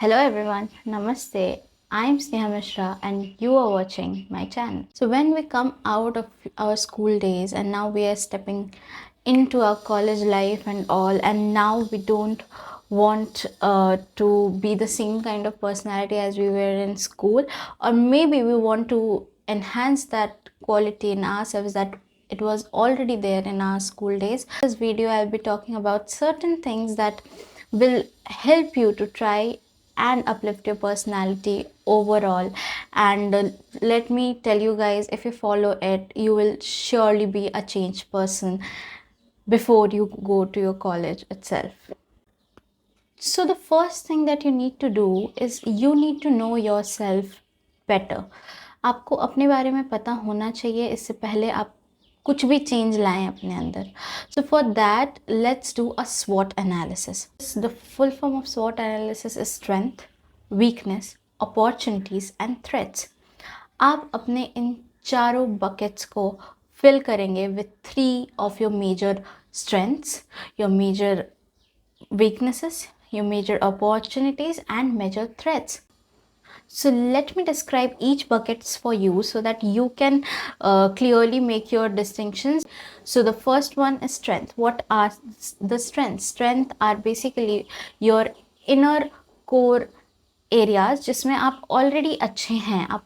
Hello everyone, Namaste. I'm Sneha Mishra and you are watching my channel. So when we come out of our school days and now we are stepping into our college life and all, and now we don't want to be the same kind of personality as we were in school, or maybe we want to enhance that quality in ourselves that it was already there in our school days. In this video I'll be talking about certain things that will help you to try and uplift your personality overall. And let me tell you guys, if you follow it, you will surely be a changed person before you go to your college itself. So the first thing that you need to do is you need to know yourself better. आपको अपने बारे में पता होना चाहिए इससे पहले आप कुछ भी चेंज लाएं अपने अंदर. So for that, let's do a SWOT analysis. The full form of SWOT analysis is strength, weakness, opportunities and threats. आप अपने इन चारों buckets को fill करेंगे with 3 of your major strengths, your major weaknesses, your major opportunities and major threats. So let me describe each buckets for you so that you can clearly make your distinctions. So the first one is strength. What are the strengths? Strength are basically your inner core areas जिसमें आप already अच्छे हैं, आप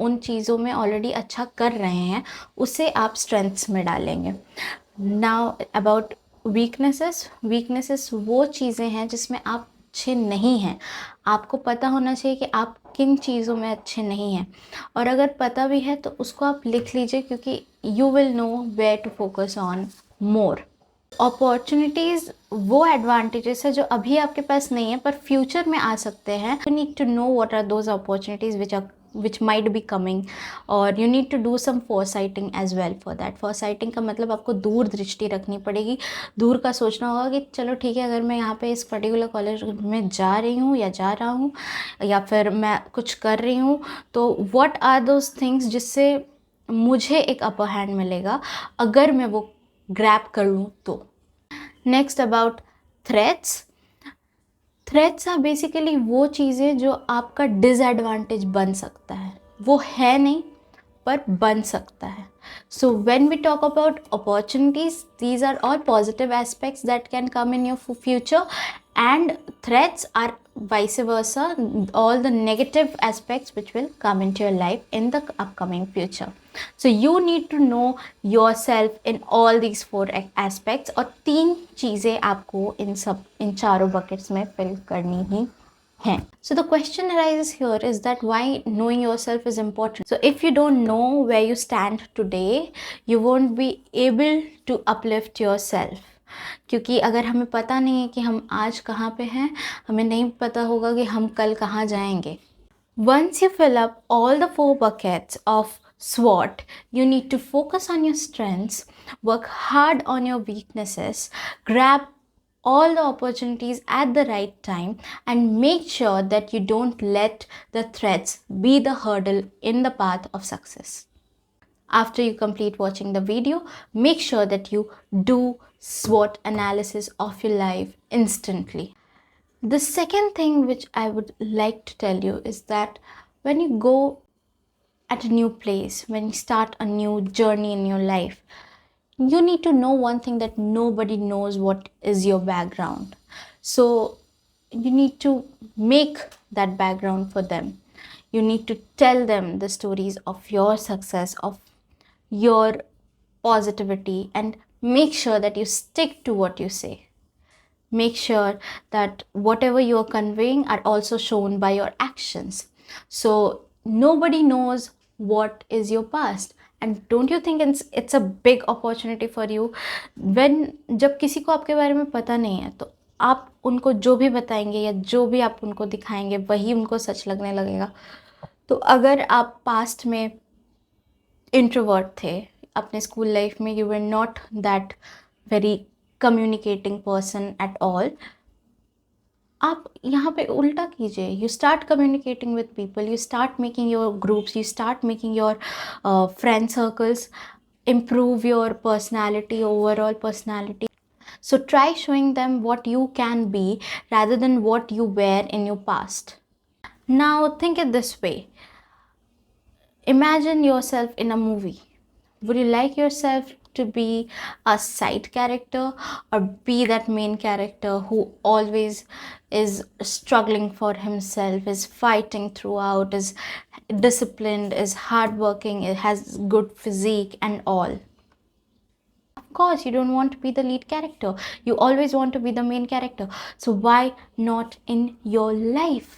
उन चीज़ों में already अच्छा कर रहे हैं, उसे आप strengths में डालेंगे. Now about weaknesses वो चीज़ें हैं जिसमें आप अच्छे नहीं हैं. आपको पता होना चाहिए कि आप किन चीज़ों में अच्छे नहीं हैं, और अगर पता भी है तो उसको आप लिख लीजिए, क्योंकि you will know where to focus on more. Opportunities वो एडवांटेजेस है जो अभी आपके पास नहीं है पर फ्यूचर में आ सकते हैं. You need to know what are those opportunities which might be coming, or you need to do some foresighting as well for that. foresighting का मतलब आपको दूर दृष्टि रखनी पड़ेगी. दूर का सोचना होगा कि चलो ठीक है, अगर मैं यहाँ पे इस पर्टिकुलर कॉलेज में जा रही हूँ या जा रहा हूँ या फिर मैं कुछ कर रही हूँ, तो what are those things जिससे मुझे एक अपर हैंड मिलेगा अगर मैं वो ग्रैब कर लूँ तो. Next about threats. Threats are basically वो चीज़ें जो आपका डिसएडवांटेज बन सकता है. वो है नहीं पर बन सकता है. So when we talk about opportunities, these are all positive aspects that can come in your future, and threats are vice versa, all the negative aspects which will come into your life in the upcoming future. So you need to know yourself in all these 4 aspects, और 3 चीज़ें आपको इन चारों buckets में fill करनी ही हैं. So the question arises here is that why knowing yourself is important. So if you don't know where you stand today, you won't be able to uplift yourself. क्योंकि अगर हमें पता नहीं है कि हम आज कहाँ पे हैं, हमें नहीं पता होगा कि हम कल कहाँ जाएंगे. Once you fill up all the 4 buckets of SWOT, you need to focus on your strengths, work hard on your weaknesses, grab all the opportunities at the right time, and make sure that you don't let the threats be the hurdle in the path of success. After you complete watching the video, make sure that you do SWOT analysis of your life instantly. The second thing which I would like to tell you is that when you go at a new place, when you start a new journey in your life, you need to know one thing, that nobody knows what is your background. So you need to make that background for them. You need to tell them the stories of your success, of your positivity, and make sure that you stick to what you say. Make sure that whatever you are conveying are also shown by your actions. So nobody knows what is your past. And don't you think it's a big opportunity for you when जब किसी को आपके बारे में पता नहीं है तो आप उनको जो भी बताएंगे या जो भी आप उनको दिखाएंगे वही उनको सच लगने लगेगा. तो अगर आप पास्ट में इंट्रोवर्ट थे, अपने स्कूल लाइफ में you were not that very communicating person at all, आप यहाँ पे उल्टा कीजिए. You start communicating with people, you start making your groups, you start making your friend circles, improve your personality, overall personality. So try showing them what you can be rather than what you were in your past. Now think it this way. Imagine yourself in a movie. Would you like yourself to be a side character or be that main character who always is struggling for himself, is fighting throughout, is disciplined, is hardworking, has good physique and all? Of course, you don't want to be the lead character. You always want to be the main character. So why not in your life?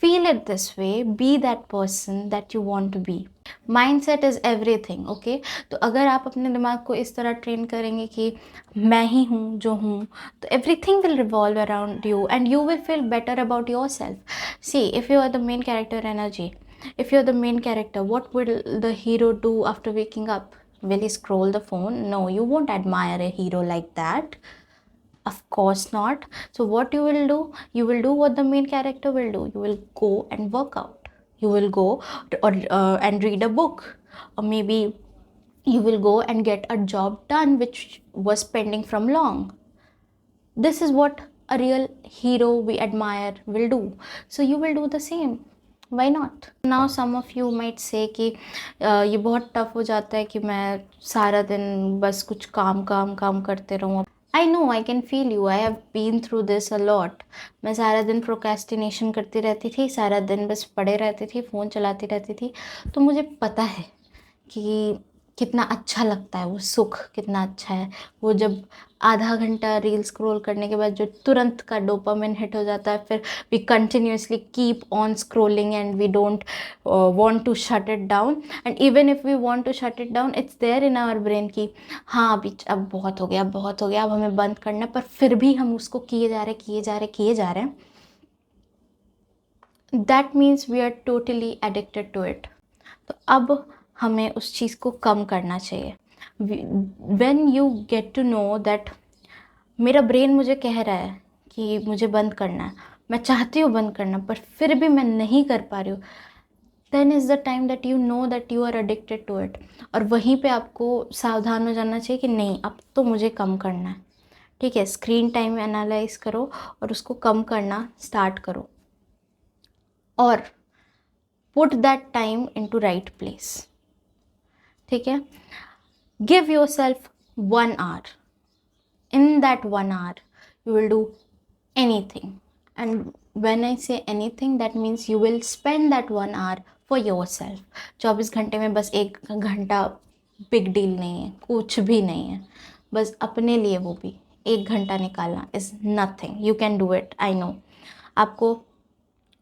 Feel it this way, be that person that you want to be. Mindset is everything, okay? तो अगर आप अपने दिमाग को इस तरह train करेंगे कि मैं ही हूँ जो हूँ, तो everything will revolve around you and you will feel better about yourself. See, if you are the main character energy, if you're the main character, what will the hero do after waking up? Will he scroll the phone? No, you won't admire a hero like that. Of course not. So what you will do? You will do what the main character will do. You will go and work out. You will go and read a book, or maybe you will go and get a job done which was pending from long. This is what a real hero we admire will do. So you will do the same. Why not? Now some of you might say कि ये बहुत tough हो जाता है कि मैं सारा दिन बस कुछ काम करते रहूँ. I know, I can feel you. I have been through this a lot. मैं सारा दिन प्रोक्रेस्टिनेशन करती रहती थी, सारा दिन बस पड़े रहती थी, फ़ोन चलाती रहती थी. तो मुझे पता है कि कितना अच्छा लगता है वो सुख, कितना अच्छा है वो जब आधा घंटा रील स्क्रॉल करने के बाद जो तुरंत का डोपामिन हिट हो जाता है. फिर we continuously keep on scrolling and we don't want to shut it down. And even if we want to shut it down, it's there in our brain कि हाँ अभी अब बहुत हो गया, अब बहुत हो गया, अब हमें बंद करना है. पर फिर भी हम उसको किए जा रहे हैं. That means we are totally addicted to it. तो अब हमें उस चीज़ को कम करना चाहिए. When you get to know that मेरा ब्रेन मुझे कह रहा है कि मुझे बंद करना है, मैं चाहती हूँ बंद करना पर फिर भी मैं नहीं कर पा रही हूँ, then is the time that you know that you are addicted to it. और वहीं पे आपको सावधान हो जाना चाहिए कि नहीं, अब तो मुझे कम करना है. ठीक है, स्क्रीन टाइम एनालाइज करो और उसको कम करना स्टार्ट करो और put that time into right place. ठीक है, give yourself 1 hour. In that 1 hour you will do anything, and when I say anything that means you will spend that 1 hour for yourself. 24 घंटे में बस 1 घंटा big deal नहीं है, कुछ भी नहीं है. बस अपने लिए वो भी 1 घंटा निकालना is nothing. You can do it, I know. आपको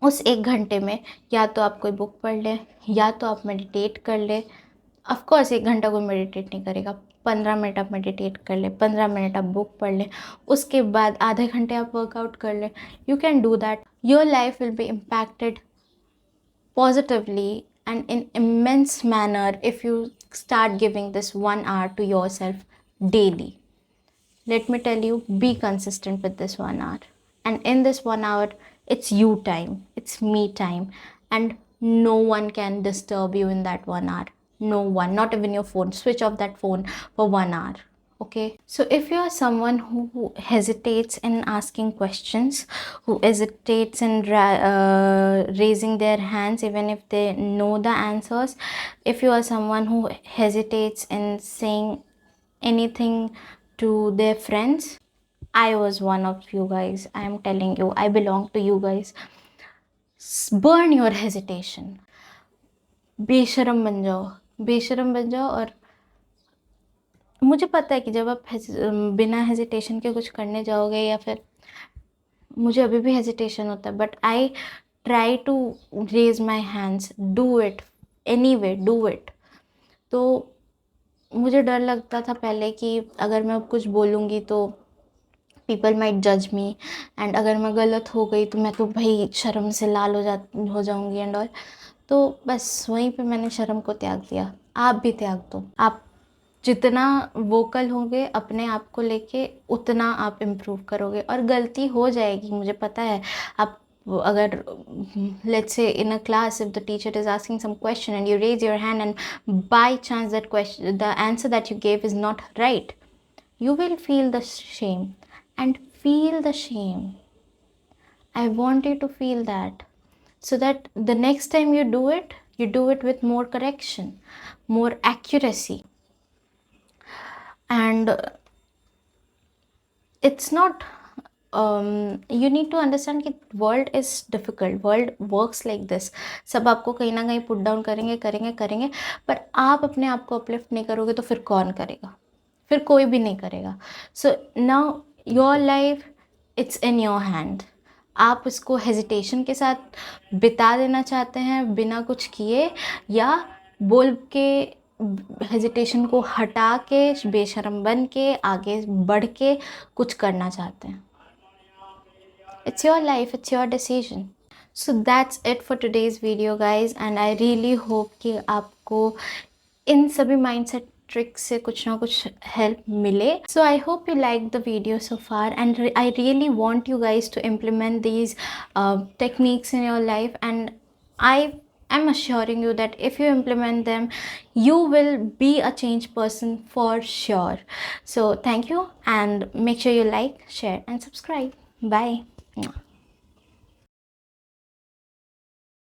उस 1 घंटे में या तो आप कोई बुक पढ़ लें या तो आप मेडिटेट कर लें. ऑफकोर्स 1 घंटा कोई मेडिटेट नहीं करेगा, 15 मिनट आप मेडिटेट कर लें, 15 मिनट आप बुक पढ़ लें, उसके बाद आधे घंटे आप वर्कआउट कर लें. You can do that. Your life will be impacted positively and in immense manner if you start giving this 1 hour to yourself daily. Let me tell you, be consistent with this 1 hour, and in this 1 hour it's you time, it's me time, and no one can disturb you in that 1 hour. No one, not even your phone. Switch off that phone for 1 hour. Okay, so if you are someone who hesitates in asking questions, who hesitates in raising their hands even if they know the answers, if you are someone who hesitates in saying anything to their friends, I was one of you guys. I am telling you, I belong to you guys. Burn your hesitation. बेशरम बन जाओ. और मुझे पता है कि जब आप बिना हेजिटेशन के कुछ करने जाओगे, या फिर मुझे अभी भी हेजिटेशन होता है, but I try to raise my hands, do it anyway, do it. तो मुझे डर लगता था पहले कि अगर मैं कुछ बोलूँगी तो पीपल माइट जज मी, एंड अगर मैं गलत हो गई तो मैं तो भाई शर्म से लाल हो जाऊँगी एंड ऑल. तो बस वहीं पे मैंने शर्म को त्याग दिया. आप भी त्याग दो. आप जितना वोकल होंगे अपने आप को लेके उतना आप इम्प्रूव करोगे. और गलती हो जाएगी, मुझे पता है. आप अगर let's say in a class if the teacher is asking some question and you raise your hand and by chance that question the answer that you gave is not right, you will feel the shame, and feel the shame. I want you to feel that, so that the next time you do it with more correction, more accuracy. And it's not you need to understand कि world is difficult, world works like this. सब आपको कहीं ना कहीं put down करेंगे, पर आप अपने आप को अपलिफ्ट नहीं करोगे तो फिर कौन करेगा? फिर कोई भी नहीं करेगा. So now your life, it's in your hand. आप इसको हेजिटेशन के साथ बिता देना चाहते हैं बिना कुछ किए, या बोल के हेजिटेशन को हटा के बेशरम बन के आगे बढ़ के कुछ करना चाहते हैं. It's your life, it's your decision. So that's it for today's video guys, and I really hope कि आपको इन सभी mindset tricks से कुछ ना कुछ help मिले. So I hope you liked the video so far, and I really want you guys to implement these techniques in your life, and I'm assuring you that if you implement them, you will be a changed person for sure. So thank you, and make sure you like, share and subscribe. Bye.